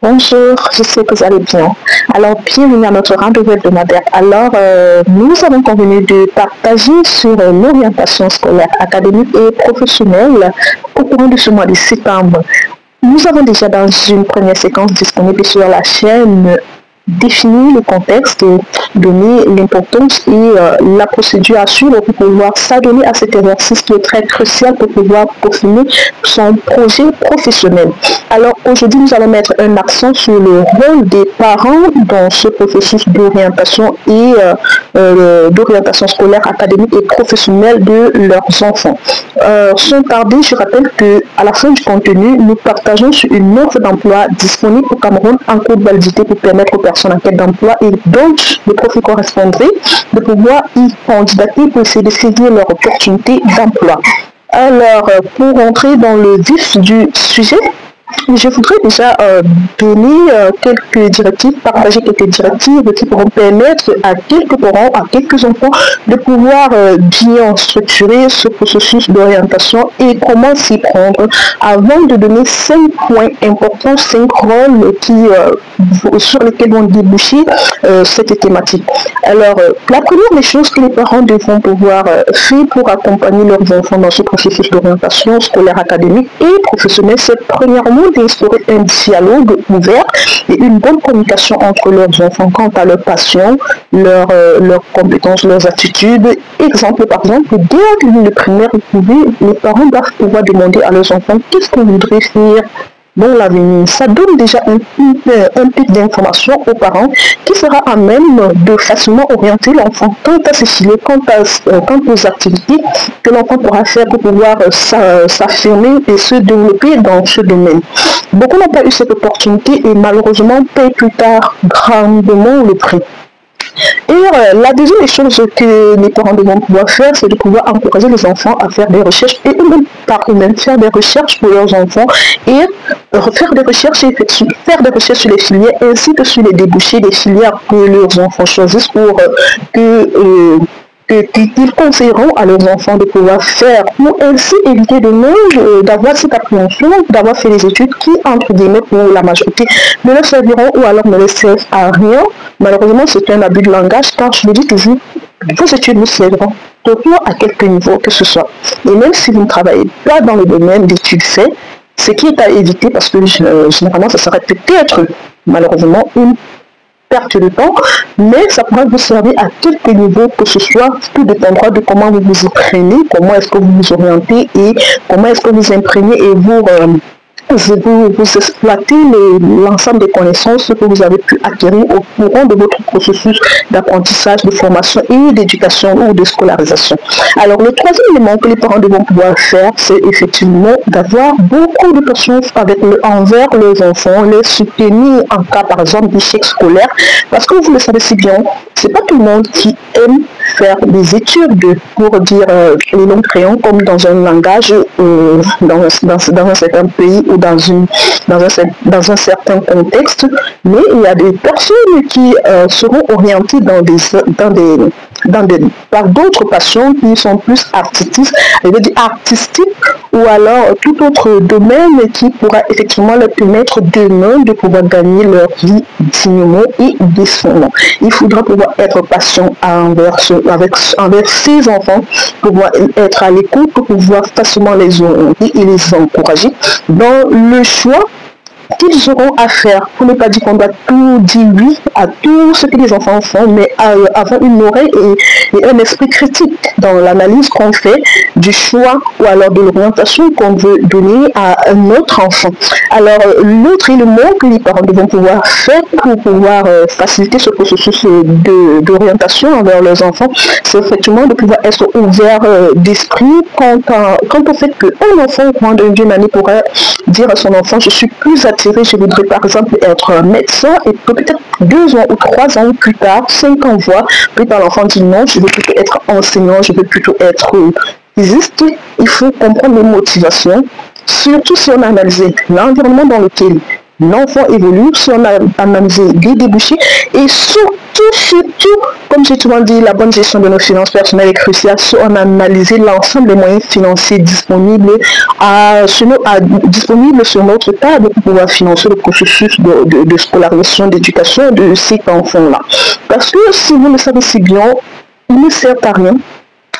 Bonjour, je sais que vous allez bien. Alors, bienvenue à notre rendez-vous hebdomadaire. Alors, nous avons convenu de partager sur l'orientation scolaire, académique et professionnelle au courant de ce mois de septembre. Nous avons déjà dans une première séquence disponible sur la chaîne définir le contexte, donner l'importance et la procédure à suivre pour pouvoir s'adonner à cet exercice qui est très crucial pour pouvoir peaufiner son projet professionnel. Alors aujourd'hui, nous allons mettre un accent sur le rôle des parents dans ce processus d'orientation et d'orientation scolaire, académique et professionnelle de leurs enfants. Sans tarder, je rappelle qu'à la fin du contenu, nous partageons sur une offre d'emploi disponible au Cameroun en cours de validité pour permettre aux personnes en quête d'emploi et donc le profil correspondrait de pouvoir y candidater pour essayer de saisir leur opportunité d'emploi. Alors, pour entrer dans le vif du sujet, je voudrais déjà donner quelques directives, partager quelques directives qui pourront permettre à quelques parents, à quelques enfants de pouvoir bien structurer ce processus d'orientation et comment s'y prendre avant de donner 5 points importants, 5 rôles sur lesquels vont déboucher cette thématique. Alors, la première des choses que les parents devront pouvoir faire pour accompagner leurs enfants dans ce processus d'orientation scolaire, académique et professionnelle, c'est premièrement d'instaurer un dialogue ouvert et une bonne communication entre leurs enfants quant à leurs passions, leurs compétences, leurs attitudes. Exemple, par exemple, dès le primaire, les parents doivent pouvoir demander à leurs enfants qu'est-ce qu'on voudrait faire dans l'avenir. Ça donne déjà un pic d'information aux parents qui sera à même de facilement orienter l'enfant quant à ses filets, quant aux activités que l'enfant pourra faire pour pouvoir s'affirmer et se développer dans ce domaine. Beaucoup n'ont pas eu cette opportunité et malheureusement payent plus tard grandement le prix. Et la deuxième chose que les parents devront pouvoir faire, c'est de pouvoir encourager les enfants à faire des recherches et eux-mêmes par eux-mêmes faire des recherches pour leurs enfants et faire des recherches sur les filières ainsi que sur les débouchés des filières que leurs enfants choisissent pour qu'ils conseilleront à leurs enfants de pouvoir faire pour ainsi éviter d'avoir cette appréhension, d'avoir fait des études qui, entre guillemets, pour la majorité, ne leur serviront ou alors ne leur servent à rien. Malheureusement, c'est un abus de langage car je le dis toujours, vos études vous serviront à quelque niveau que ce soit. Et même si vous ne travaillez pas dans le domaine d'études faits, ce qui est à éviter parce que généralement, ça serait peut-être malheureusement une perte de temps, mais ça pourra vous servir à quelque niveau que ce soit, tout dépendra de comment vous vous y prenez, comment est-ce que vous vous orientez et comment est-ce que vous imprégnez et vous exploitez l'ensemble des connaissances que vous avez pu acquérir au courant de votre processus d'apprentissage, de formation et d'éducation ou de scolarisation. Alors, le troisième élément que les parents devront pouvoir faire, c'est effectivement d'avoir beaucoup de patience envers les enfants, les soutenir en cas, par exemple, d'échec scolaire, parce que vous le savez si bien, c'est pas tout le monde qui aime faire des études pour dire les longs crayons comme dans un langage dans un certain pays ou dans un certain contexte, mais il y a des personnes qui seront orientées par d'autres passions qui sont plus artistiques ou alors tout autre domaine qui pourra effectivement leur permettre demain de pouvoir gagner leur vie dignement et décemment. Il faudra pouvoir être patient envers ses enfants, pouvoir être à l'écoute pour pouvoir facilement les orienter et les encourager dans le choix qu'ils auront à faire. Pour ne pas dire qu'on doit tout dire oui à tout ce que les enfants font, mais avoir une oreille et un esprit critique dans l'analyse qu'on fait du choix ou alors de l'orientation qu'on veut donner à un autre enfant. Alors, l'autre élément que les parents devront pouvoir faire pour pouvoir faciliter ce processus d'orientation envers leurs enfants, c'est effectivement de pouvoir être ouvert d'esprit quant au fait qu'un enfant au cours d'une année pourrait dire à son enfant, je suis plus attiré, je voudrais par exemple être médecin et peut-être 2 ans ou 3 ans plus tard, 5 ans voire, plus tard l'enfant dit non, je veux plutôt être enseignant, je veux plutôt être physiste. Il faut comprendre les motivations, surtout si on a analysé l'environnement dans lequel l'enfant évolue, si on a analysé les débouchés et surtout, comme j'ai souvent dit, la bonne gestion de nos finances personnelles est cruciale si on a analysé l'ensemble des moyens financiers disponibles, disponibles sur notre table pour pouvoir financer le processus de scolarisation, d'éducation de cet enfant-là. Parce que si vous le savez si bien, il ne sert à rien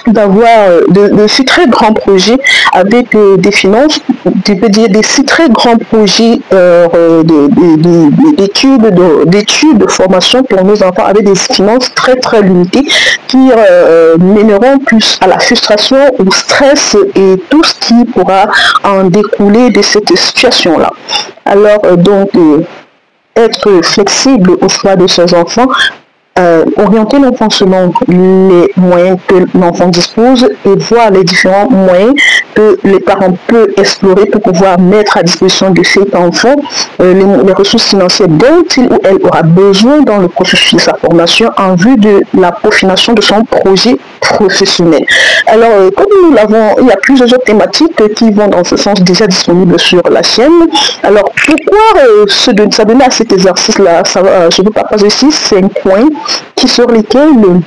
d'avoir de si très grands projets avec des finances, tu peux dire des si très grands projets d'études, de formation pour nos enfants avec des finances très très limitées qui mèneront plus à la frustration, au stress et tout ce qui pourra en découler de cette situation-là. Alors être flexible au choix de ses enfants, orienter l'enfant selon les moyens que l'enfant dispose et voir les différents moyens que les parents peuvent explorer pour pouvoir mettre à disposition de cet enfant les ressources financières dont il ou elle aura besoin dans le processus de sa formation en vue de la peaufination de son projet professionnel. Alors, comme nous l'avons, il y a plusieurs autres thématiques qui vont dans ce sens déjà disponibles sur la chaîne. Alors, pourquoi s'adonner à cet exercice-là? Je vous partage ici 5 points sur lesquels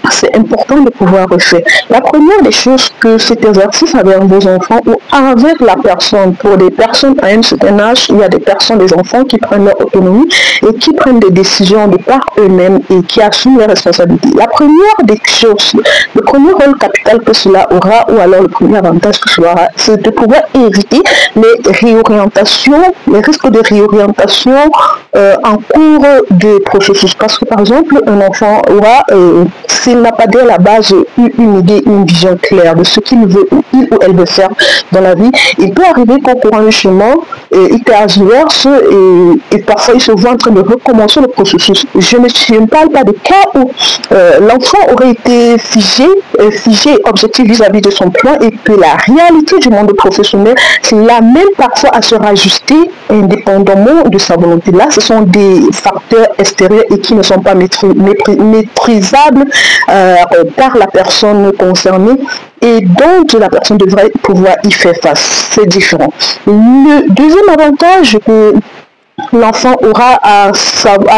c'est important de pouvoir refaire. La première des choses que cet exercice avec vos enfants ou avec la personne, pour des personnes à un certain âge, il y a des personnes, des enfants qui prennent leur autonomie et qui prennent des décisions de par eux-mêmes et qui assument leurs responsabilités. La première des choses, le premier rôle capital que cela aura, ou alors le premier avantage que cela aura, c'est de pouvoir éviter les réorientations, les risques de réorientation en cours de processus. Parce que par exemple, un enfant aura, s'il n'a pas dès la base une idée, une vision claire de ce qu'il veut, il ou elle veut faire dans la vie, il peut arriver qu'au courant du chemin, il tergiverse et parfois il se voit en train de recommencer le processus. Je ne parle pas de cas où l'enfant aurait été figé, objectif vis-à-vis de son plan et que la réalité du monde professionnel l'amène parfois à se rajuster indépendamment de sa volonté. Là, ce sont des facteurs extérieurs et qui ne sont pas maîtrisables par la personne concernée et donc la personne devrait pouvoir y faire face. C'est différent. Le deuxième avantage que l'enfant aura à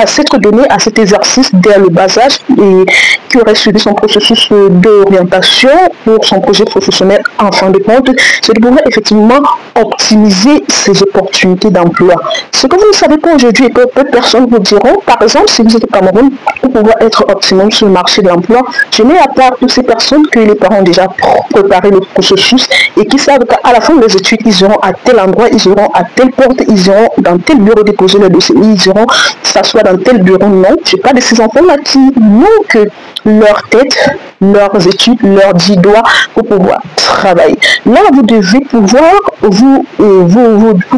s'être donné à cet exercice dès le bas âge et qui aurait suivi son processus d'orientation pour son projet professionnel en fin de compte, c'est de pouvoir effectivement optimiser ses opportunités d'emploi. Ce que vous ne savez pas aujourd'hui et que peu de personnes vous diront, par exemple, si vous êtes au Cameroun, pour pouvoir être optimum sur le marché de l'emploi, je mets à part toutes ces personnes que les parents ont déjà préparé le processus et qui savent qu'à la fin des études, ils iront à tel endroit, ils iront à telle porte, ils iront dans tel bureau déposer le dossier, ils iront s'asseoir dans tel bureau. Non, je n'ai pas de ces enfants-là qui n'ont que leur tête, leurs études, leur 10 doigts pour pouvoir travailler. Là, vous devez pouvoir vous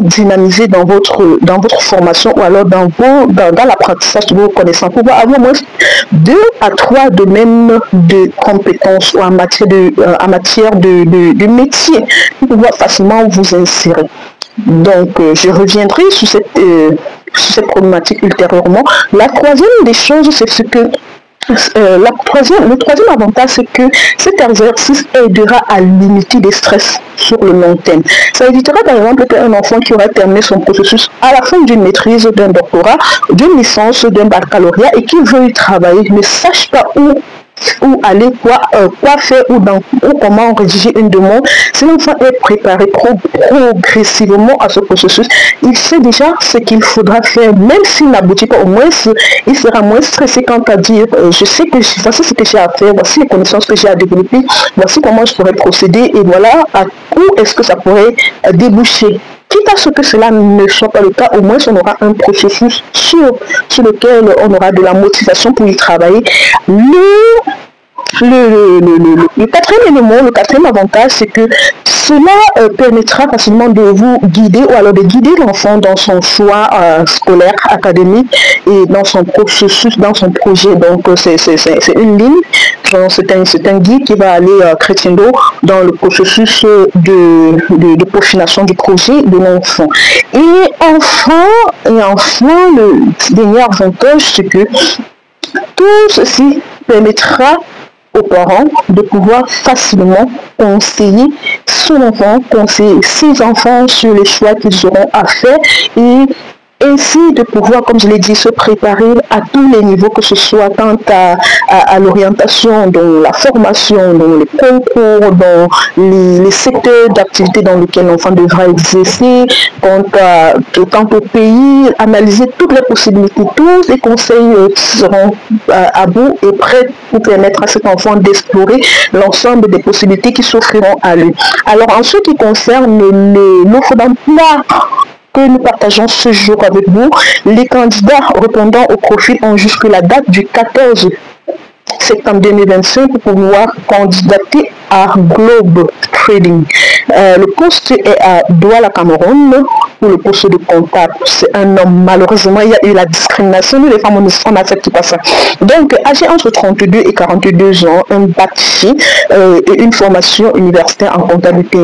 dynamiser dans votre formation ou alors dans l'apprentissage de vos connaissances, pour avoir au moins 2 à 3 domaines de compétences ou en matière de métier pour pouvoir facilement vous insérer. Donc, je reviendrai sur cette problématique ultérieurement. La troisième des choses, c'est ce que le troisième avantage, c'est que cet exercice aidera à limiter les stress sur le long terme. Ça évitera par exemple qu'un enfant qui aurait terminé son processus à la fin d'une maîtrise, d'un doctorat, d'une licence, d'un baccalauréat et qui veut travailler ne sache pas où aller, quoi faire ou comment rédiger une demande. Si l'enfant est préparé progressivement à ce processus, il sait déjà ce qu'il faudra faire, même s'il n'aboutit pas, au moins il sera moins stressé quant à dire je sais que voici ce que j'ai à faire, voici les connaissances que j'ai à développer, voici comment je pourrais procéder et voilà où est-ce que ça pourrait déboucher. Quitte à ce que cela ne soit pas le cas, au moins on aura un processus sur lequel on aura de la motivation pour y travailler. Le quatrième élément, le quatrième avantage, c'est que cela permettra facilement de vous guider ou alors de guider l'enfant dans son choix scolaire, académique et dans son processus, dans son projet. Donc c'est une ligne, c'est un guide qui va aller crescendo dans le processus de peaufination du projet de l'enfant. Et enfin, le dernier avantage, c'est que tout ceci permettra aux parents de pouvoir facilement conseiller son enfant, conseiller ses enfants sur les choix qu'ils auront à faire et ainsi de pouvoir, comme je l'ai dit, se préparer à tous les niveaux, que ce soit tant à l'orientation, dans la formation, dans les concours, dans les secteurs d'activité dans lesquels l'enfant devra exercer, quant au pays, analyser toutes les possibilités. Tous les conseils seront à bout et prêts pour permettre à cet enfant d'explorer l'ensemble des possibilités qui s'offriront à lui. Alors, en ce qui concerne l'offre d'emploi que nous partageons ce jour avec vous, les candidats répondant au profil ont jusque la date du 14 septembre 2025 pour pouvoir candidater à Globe Trading. Le poste est à Douala, Cameroun, pour le poste de comptable. C'est un homme. Malheureusement, il y a eu la discrimination. Nous, les femmes, on n'accepte pas ça. Donc, âgé entre 32 et 42 ans, un bac et une formation universitaire en comptabilité.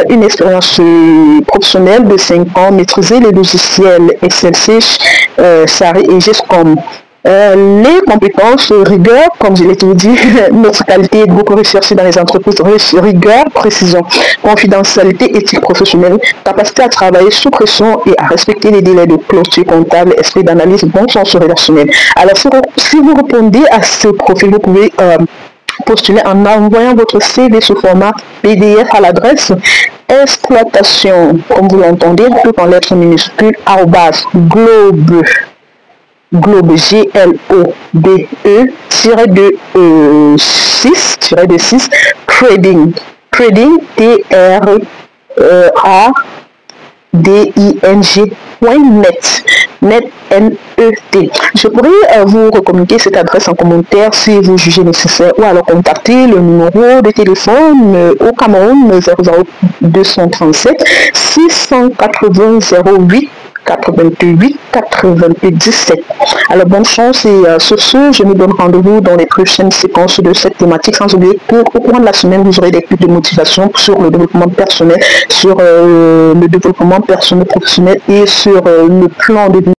Une expérience professionnelle de 5 ans, maîtriser les logiciels SLC, SARI et GESCOM. Les compétences, rigueur, comme je l'ai dit, notre qualité est beaucoup recherchée dans les entreprises, rigueur, précision, confidentialité, éthique professionnelle, capacité à travailler sous pression et à respecter les délais de clôture comptable, esprit d'analyse, bon sens relationnel. Alors, si vous répondez à ce profil, vous pouvez postuler en envoyant votre CV sous format PDF à l'adresse exploitation, comme vous l'entendez, tout en lettres minuscules, Globe, G-L-O-B-E, -6, Trading, T-R-A-D-I-N-G.net, N-E-T. Je pourrais vous recommuniquer cette adresse en commentaire si vous jugez nécessaire, ou alors contacter le numéro de téléphone au Cameroun 00237 680 08 88 97. Alors bonne chance et sur ce, je me donne rendez-vous dans les prochaines séquences de cette thématique. Sans oublier qu'au courant de la semaine, vous aurez des clips de motivation sur le développement personnel, sur le développement personnel professionnel et sur le plan de vie.